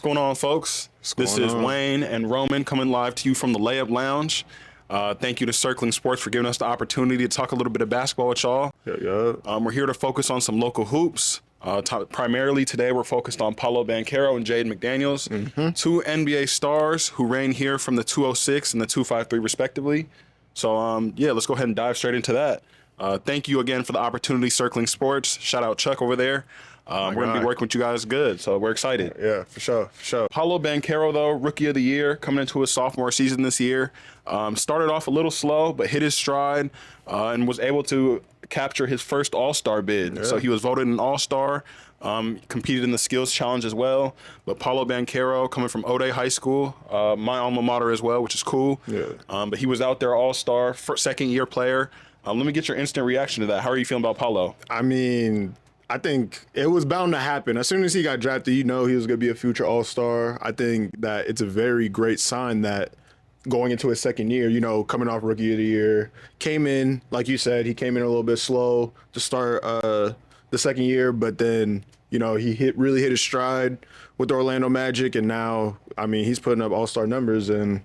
going on, folks? This is Wayne and Roman coming live to you from the Layup Lounge. Thank you to Circling Sports for giving us the opportunity to talk a little bit of basketball with y'all. We're here to focus on some local hoops. Primarily today, we're focused on Paolo Banchero and Jaden McDaniels, two NBA stars who reign here from the 206 and the 253 respectively. So, let's go ahead and dive straight into that. Thank you again for the opportunity, Circling Sports. Shout out Chuck over there. We're going to be working with you guys good, so we're excited. Yeah, for sure. Paolo Banchero, though, Rookie of the Year, coming into his sophomore season this year. Started off a little slow, but hit his stride and was able to capture his first All-Star bid. Yeah. So he was voted an All-Star, competed in the Skills Challenge as well. But Paolo Banchero, coming from O'Day High School, my alma mater as well, which is cool. Yeah. But he was out there All-Star, second-year player. Let me get your instant reaction to that. How are you feeling about Paolo? I think it was bound to happen. As soon as he got drafted, he was going to be a future All-Star. I think that it's a very great sign that going into his second year, coming off Rookie of the Year, came in, like you said, he came in a little bit slow to start the second year, but then, he really hit his stride with the Orlando Magic, and now, he's putting up All-Star numbers, and,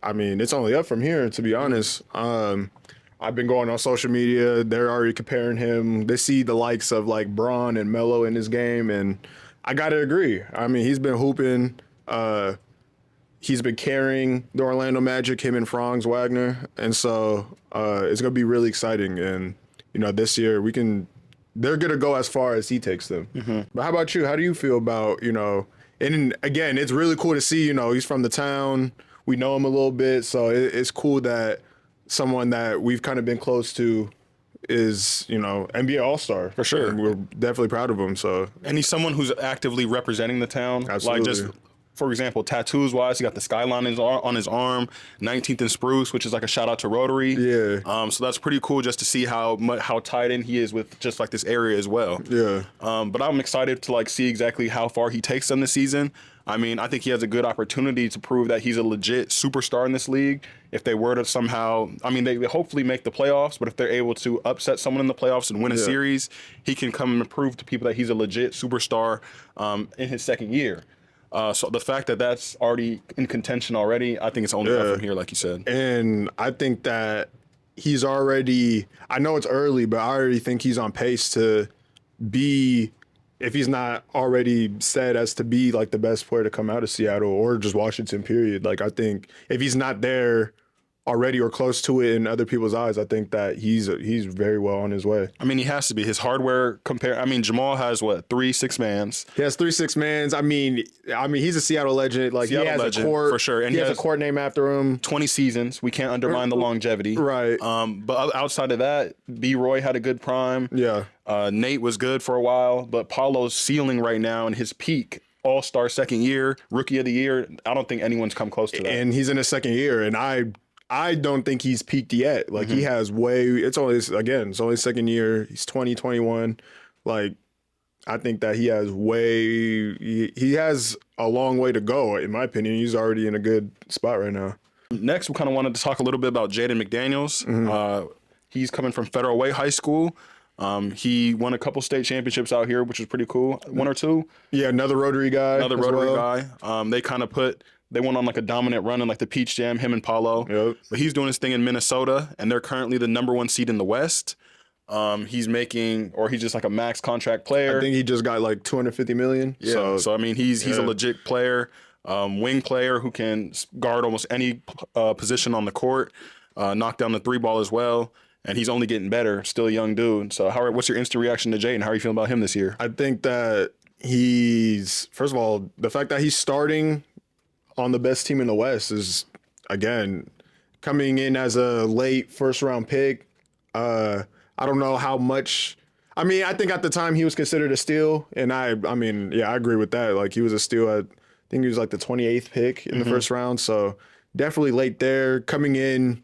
it's only up from here, to be honest. I've been going on social media. They're already comparing him. They see the likes of like Braun and Melo in his game, and I gotta agree. He's been hooping. He's been carrying the Orlando Magic, him and Franz Wagner, and so it's gonna be really exciting. And this year they're gonna go as far as he takes them. But how about you? How do you feel about And again, it's really cool to see. He's from the town. We know him a little bit, so it's cool that someone that we've kind of been close to is, NBA All-Star. For sure. And we're definitely proud of him. So, and he's someone who's actively representing the town. Absolutely. Like, just, for example, tattoos-wise, he got the skyline on his arm, 19th and Spruce, which is like a shout-out to Rotary. Yeah. So that's pretty cool just to see how tied in he is with just, like, this area as well. Yeah. But I'm excited to, like, see exactly how far he takes them this season. I think he has a good opportunity to prove that he's a legit superstar in this league. If they were to somehow, they hopefully make the playoffs, but if they're able to upset someone in the playoffs and win a series, he can come and prove to people that he's a legit superstar in his second year. So the fact that that's already in contention already, I think it's only up from here, like you said. And I think that he's already, I know it's early, but I already think he's on pace to be, if he's not already said as to be like the best player to come out of Seattle or just Washington, period. Like, I think if he's not there already or close to it in other people's eyes, I think that he's very well on his way. He has to be. His hardware Jamal has what, 3 6-mans? He has 3 6-mans. He's a Seattle legend. Like, Seattle he has legend, a court for sure. And he has a court named after him. 20 seasons. We can't undermine the longevity. Right. But outside of that, B. Roy had a good prime. Yeah. Nate was good for a while, but Paulo's ceiling right now and his peak, All-Star second year, Rookie of the Year, I don't think anyone's come close to that. And he's in his second year, and I don't think he's peaked yet. Like, he has it's only second year. He's 20, 21. Like, I think that he has a long way to go, in my opinion. He's already in a good spot right now. Next, we kind of wanted to talk a little bit about Jaden McDaniels. He's coming from Federal Way High School. He won a couple state championships out here, which is pretty cool. 1 or 2. Yeah, another Rotary guy. They went on like a dominant run in like the Peach Jam, him and Paolo. Yep. But he's doing his thing in Minnesota, and they're currently the #1 seed in the West. He's just like a max contract player. I think he just got like $250 million. Yeah. So he's a legit player, wing player who can guard almost any position on the court, knock down the 3-ball as well. And he's only getting better. Still a young dude. So what's your instant reaction to Jaden? How are you feeling about him this year? I think that first of all, the fact that he's starting on the best team in the West is, again, coming in as a late first-round pick. I don't know how much. I think at the time he was considered a steal, and I agree with that. Like, he was a steal. I think he was like the 28th pick in the first round, so definitely late there. Coming in,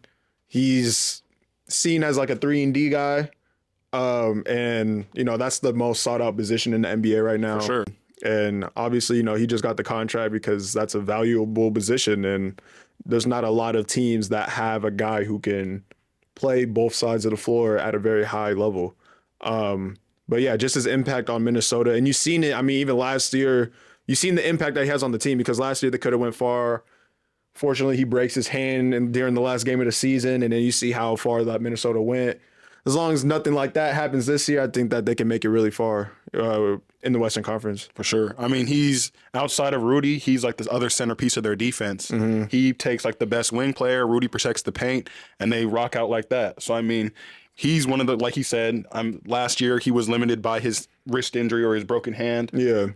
he's seen as like a 3-and-D guy, and that's the most sought-out position in the NBA right now. For sure. And obviously, he just got the contract because that's a valuable position, and there's not a lot of teams that have a guy who can play both sides of the floor at a very high level. But yeah, just his impact on Minnesota, and you've seen it. Even last year, you've seen the impact that he has on the team, because last year they could have went far. Fortunately, he breaks his hand during the last game of the season, and then you see how far that Minnesota went. As long as nothing like that happens this year, I think that they can make it really far in the Western Conference. For sure. I mean, he's outside of Rudy, he's like this other centerpiece of their defense. He takes like the best wing player, Rudy protects the paint, and they rock out like that. So, I mean, he's one of the, like he said, last year he was limited by his wrist injury or his broken hand. Yeah.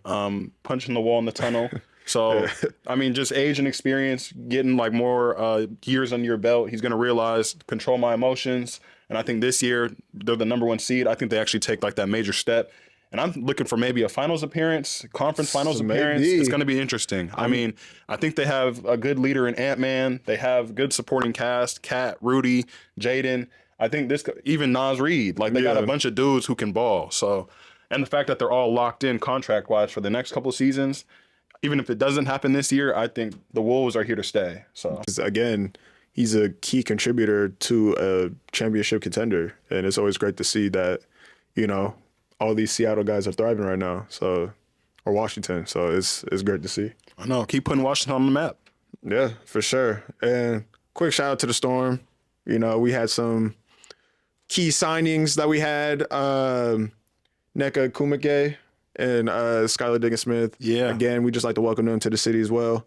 Punching the wall in the tunnel. So, I mean, just age and experience, getting like more years under your belt, he's going to realize, control my emotions. And I think this year, they're the number 1 seed. I think they actually take like that major step. And I'm looking for maybe a finals appearance, conference finals appearance. It's going to be interesting. I mean, I think they have a good leader in Ant-Man. They have good supporting cast, Kat, Rudy, Jaden. I think even Nas Reed, like they got a bunch of dudes who can ball. So, and the fact that they're all locked in contract-wise for the next couple of seasons, even if it doesn't happen this year, I think the Wolves are here to stay. So again, he's a key contributor to a championship contender, and it's always great to see that, you know, all these Seattle guys are thriving right now. So, or Washington. So it's great to see. I know. Keep putting Washington on the map. Yeah, for sure. And quick shout out to the Storm. You know, we had some key signings that we had. Neka Kumike and Skylar Diggins-Smith. Yeah. Again, we just like to welcome them to the city as well.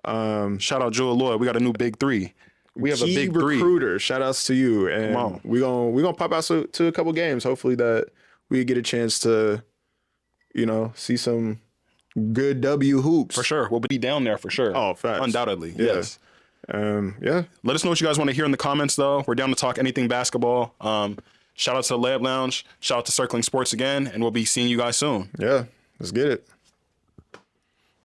Shout out Jewel Lloyd. We got a new big 3. We have a big 3. Recruiter. Shout outs to you. And we're gonna pop out to a couple games. Hopefully that we get a chance to, you know, see some good W hoops. For sure. We'll be down there for sure. Oh, facts. Undoubtedly. Yeah. Yes. Yeah. Let us know what you guys want to hear in the comments, though. We're down to talk anything basketball. Shout out to the Layup Lounge. Shout out to Circling Sports again. And we'll be seeing you guys soon. Yeah. Let's get it.